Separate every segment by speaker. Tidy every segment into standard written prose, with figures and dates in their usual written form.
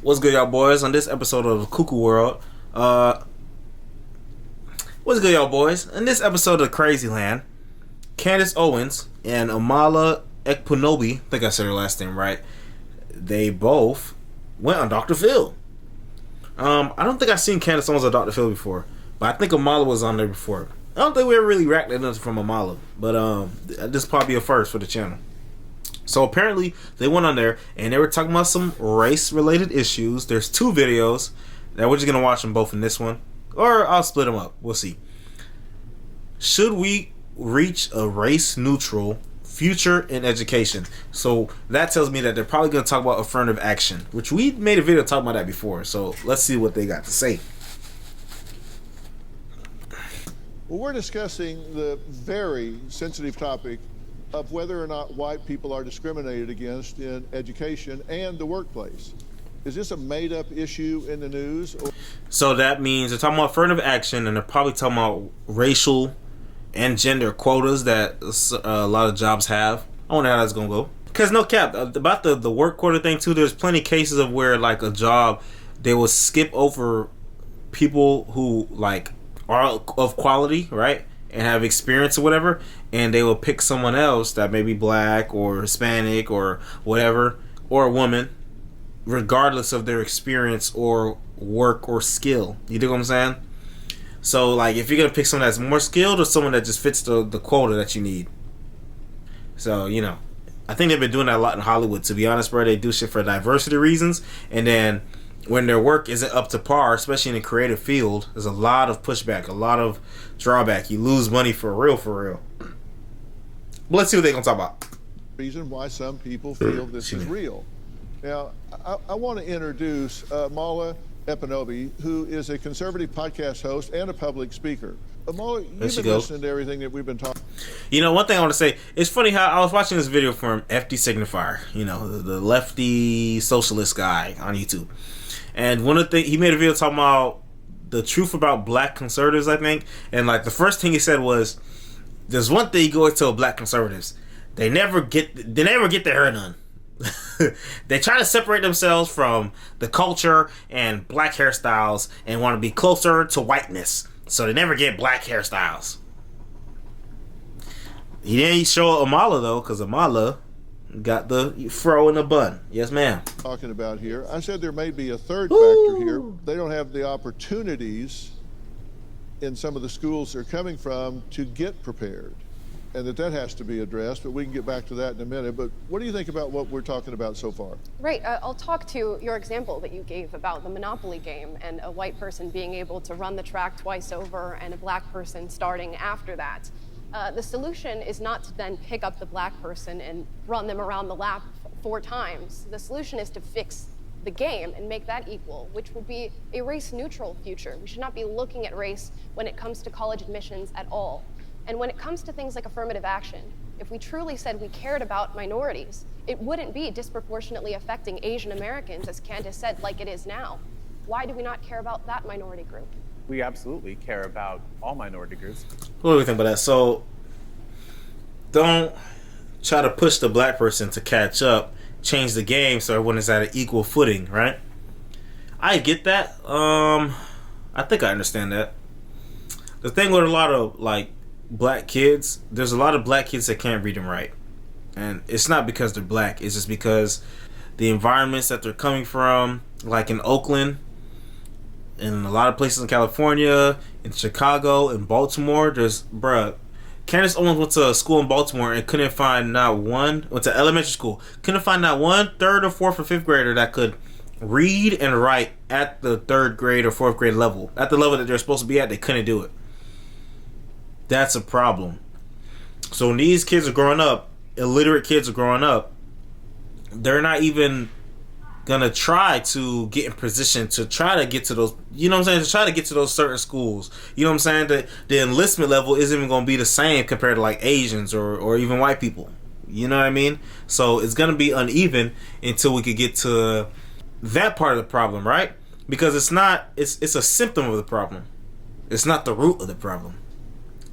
Speaker 1: What's good, y'all boys? On this episode of Cuckoo World, what's good, y'all boys? In this episode of Crazy Land, Candace Owens and Amala Ekpunobi, I think I said her last name right, they both went on Dr. Phill. I don't think I've seen Candace Owens on Dr. Phill before, but I think Amala was on there before. I don't think we ever really racked nothing from Amala, but this is probably a first for the channel. So apparently they went on there and they were talking about some race-related issues. There's two videos that we're just gonna watch them both in this one, or I'll split them up. We'll see. Should we reach a race-neutral future in education? So that tells me that they're probably gonna talk about affirmative action, which we made a video talking about that before. So let's see what they got to say.
Speaker 2: Well, we're discussing the very sensitive topic of whether or not white people are discriminated against in education and the workplace. Is this a made-up issue in the news?
Speaker 1: So that means they're talking about affirmative action, and they're probably talking about racial and gender quotas that a lot of jobs have. I wonder how that's gonna go. Because no cap, about the work quota thing too, there's plenty of cases of where like a job, they will skip over people who like are of quality, right? And have experience or whatever, and they will pick someone else that may be black or Hispanic or whatever, or a woman, regardless of their experience or work or skill. You dig what I'm saying? So like if you're gonna pick someone that's more skilled or someone that just fits the quota that you need. So, you know, I think they've been doing that a lot in Hollywood, to be honest, bro. They do shit for diversity reasons, and then when their work isn't up to par, especially in the creative field, there's a lot of pushback, a lot of drawback. You lose money for real, for real. But let's see what they're going to talk about.
Speaker 2: Reason why some people feel this is real. Now, I want to introduce Amala Ekpunobi, who is a conservative podcast host and a public speaker. Amala, you've been listening to everything that we've been talking.
Speaker 1: You know, one thing I want to say, it's funny how I was watching this video from FD Signifier, you know, the lefty socialist guy on YouTube. And one of the things, he made a video talking about the truth about black conservatives, I think. And like the first thing he said was, there's one thing you go tell black conservatives, they never get their hair done. They try to separate themselves from the culture and black hairstyles and want to be closer to whiteness. So they never get black hairstyles. He didn't show Amala though, because Amala got the fro in the bun. Yes, ma'am.
Speaker 2: Talking about here, I said there may be a third factor here. They don't have the opportunities in some of the schools they're coming from to get prepared, and that has to be addressed, but we can get back to that in a minute. But what do you think about what we're talking about so far?
Speaker 3: Right, I'll talk to your example that you gave about the Monopoly game and a white person being able to run the track twice over and a black person starting after that. The solution is not to then pick up the black person and run them around the lap 4 times. The solution is to fix the game and make that equal, which will be a race-neutral future. We should not be looking at race when it comes to college admissions at all. And when it comes to things like affirmative action, if we truly said we cared about minorities, it wouldn't be disproportionately affecting Asian Americans, as Candace said, like it is now. Why do we not care about that minority group?
Speaker 4: We absolutely care about all minority groups.
Speaker 1: What do you think about that? So, don't try to push the black person to catch up, change the game so everyone is at an equal footing, right? I get that. I think I understand that. The thing with a lot of, like, black kids, there's a lot of black kids that can't read and write. And it's not because they're black. It's just because the environments that they're coming from, like in Oakland, in a lot of places in California, in Chicago, in Baltimore, Candace Owens went to a school in Baltimore and couldn't find went to elementary school, couldn't find not one 3rd or 4th or 5th grader that could read and write at the 3rd grade or 4th grade level. At the level that they're supposed to be at, they couldn't do it. That's a problem. So when these kids are growing up, illiterate kids are growing up, they're not even gonna try to get in position to try to get to those, you know what I'm saying, to try to get to those certain schools. You know what I'm saying? The enlistment level isn't even gonna be the same compared to like Asians or even white people. You know what I mean? So it's gonna be uneven until we could get to that part of the problem, right? Because it's a symptom of the problem. It's not the root of the problem.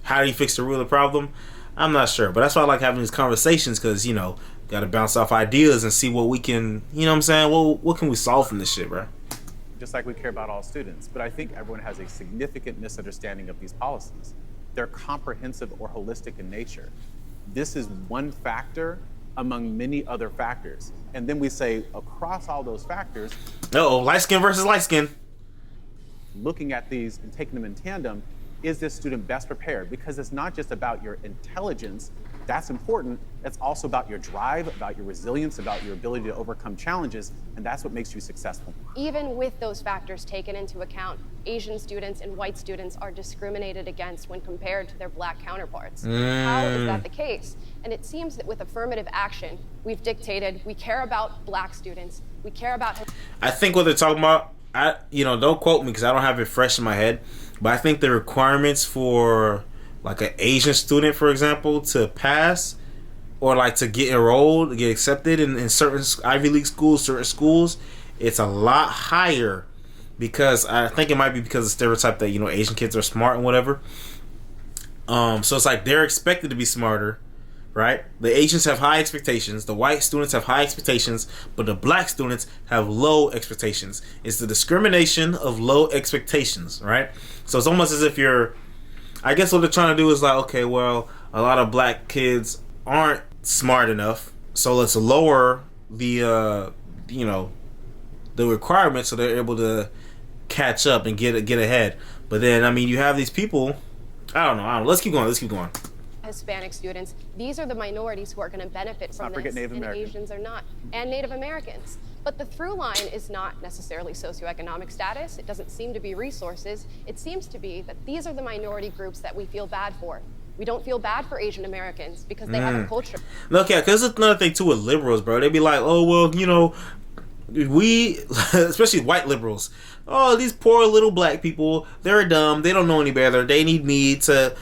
Speaker 1: How do you fix the root of the problem? I'm not sure, but that's why I like having these conversations, because, you know, Got to bounce off ideas and see what we can, you know what I'm saying? Well, what can we solve from this shit, bro?
Speaker 4: Just like we care about all students. But I think everyone has a significant misunderstanding of these policies. They're comprehensive or holistic in nature. This is one factor among many other factors. And then we say across all those factors,
Speaker 1: Light skin versus light skin.
Speaker 4: looking at these and taking them in tandem, is this student best prepared? Because it's not just about your intelligence, that's important. It's also about your drive, about your resilience, about your ability to overcome challenges, and that's what makes you successful.
Speaker 3: Even with those factors taken into account, Asian students and white students are discriminated against when compared to their black counterparts. How is that the case? And it seems that with affirmative action, we've dictated we care about black students, we care about...
Speaker 1: I think what they're talking about, don't quote me because I don't have it fresh in my head, but I think the requirements for like an Asian student, for example, to pass or like to get enrolled, to get accepted in certain Ivy League schools, certain schools, it's a lot higher because I think it might be because of the stereotype that, Asian kids are smart and whatever. So it's like they're expected to be smarter, right? The Asians have high expectations, the white students have high expectations, but the black students have low expectations. It's the discrimination of low expectations, right? So it's almost as if I guess what they're trying to do is like, okay, well, a lot of black kids aren't smart enough, so let's lower the the requirements so they're able to catch up and get ahead. But then you have these people, I don't know. Let's keep going.
Speaker 3: Hispanic students, these are the minorities who are going to benefit from this,
Speaker 4: Native
Speaker 3: and
Speaker 4: Americans.
Speaker 3: Asians are not, and Native Americans. But the through line is not necessarily socioeconomic status. It doesn't seem to be resources. It seems to be that these are the minority groups that we feel bad for. We don't feel bad for Asian Americans because they have a culture.
Speaker 1: Okay, because it's another thing too with liberals, bro. They be like, oh, well, we, especially white liberals, oh, these poor little black people, they're dumb, they don't know any better, they need me to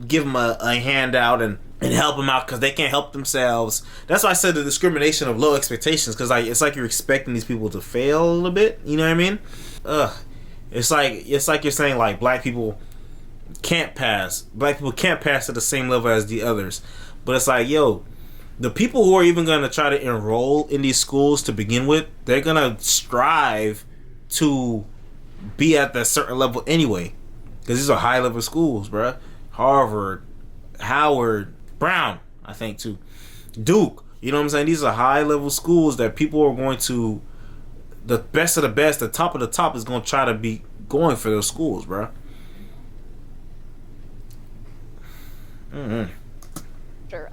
Speaker 1: give them a handout and help them out because they can't help themselves. That's why I said the discrimination of low expectations, because it's like you're expecting these people to fail a little bit, you know what I mean? It's like you're saying like black people can't pass to the same level as the others. But it's like, yo, the people who are even going to try to enroll in these schools to begin with, they're going to strive to be at that certain level anyway. Because these are high-level schools, bruh. Harvard, Howard, Brown, I think, too. Duke. You know what I'm saying? These are high-level schools that people are going to... The best of the best, the top of the top is going to try to be going for those schools, bruh.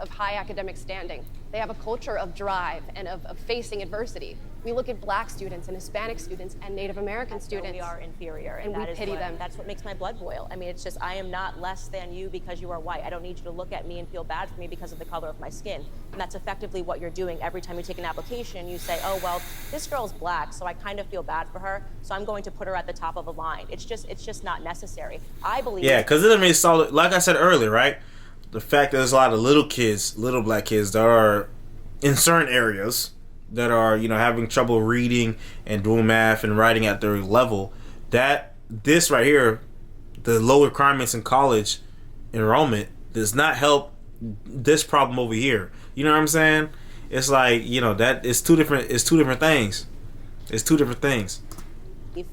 Speaker 3: Of high academic standing. They have a culture of drive and of facing adversity. We look at black students and Hispanic students and Native American students.
Speaker 5: We are inferior,
Speaker 3: and we pity them.
Speaker 5: That's what makes my blood boil. I mean, it's just, I am not less than you because you are white. I don't need you to look at me and feel bad for me because of the color of my skin. And that's effectively what you're doing every time you take an application. You say, oh, well, this girl's black, so I kind of feel bad for her, so I'm going to put her at the top of the line. It's just not necessary. I believe... Yeah,
Speaker 1: because it doesn't mean solid. Like I said earlier, right? The fact that there's a lot of little black kids that are in certain areas that are, having trouble reading and doing math and writing at their level, that this right here, the low requirements in college enrollment, does not help this problem over here. You know what I'm saying? It's like, that it's two different things. It's two different things.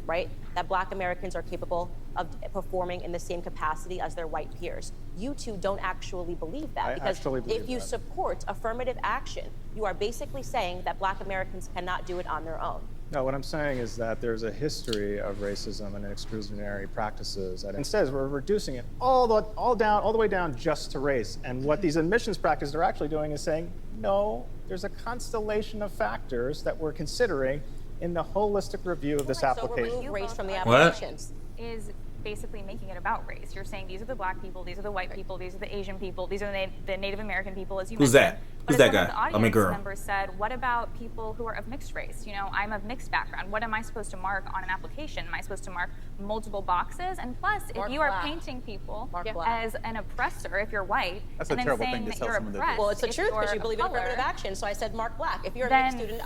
Speaker 5: Right? That black Americans are capable of performing in the same capacity as their white peers. You two don't actually believe that, because if you support affirmative action, you are basically saying that black Americans cannot do it on their own.
Speaker 6: No, what I'm saying is that there's a history of racism and exclusionary practices. And instead, we're reducing it all the way down just to race. And what these admissions practices are actually doing is saying, no, there's a constellation of factors that we're considering in the holistic review of this application.
Speaker 5: So race from the applications.
Speaker 7: Is basically making it about race. You're saying these are the black people, these are the white people, these are the Asian people, these are the Native American people, as you
Speaker 1: mentioned.
Speaker 7: That?
Speaker 1: Who's that guy?
Speaker 7: I mean, girl. Members said, what about people who are of mixed race? I'm of mixed background. What am I supposed to mark on an application? Am I supposed to mark multiple boxes? And plus, if you are painting people as an oppressor, if you're white,
Speaker 4: that's
Speaker 7: and
Speaker 4: a
Speaker 7: then
Speaker 4: terrible
Speaker 7: saying
Speaker 4: thing to
Speaker 7: that you're oppressed,
Speaker 5: well, it's the truth because you believe in affirmative action. So I said mark black. If you're a mixed student.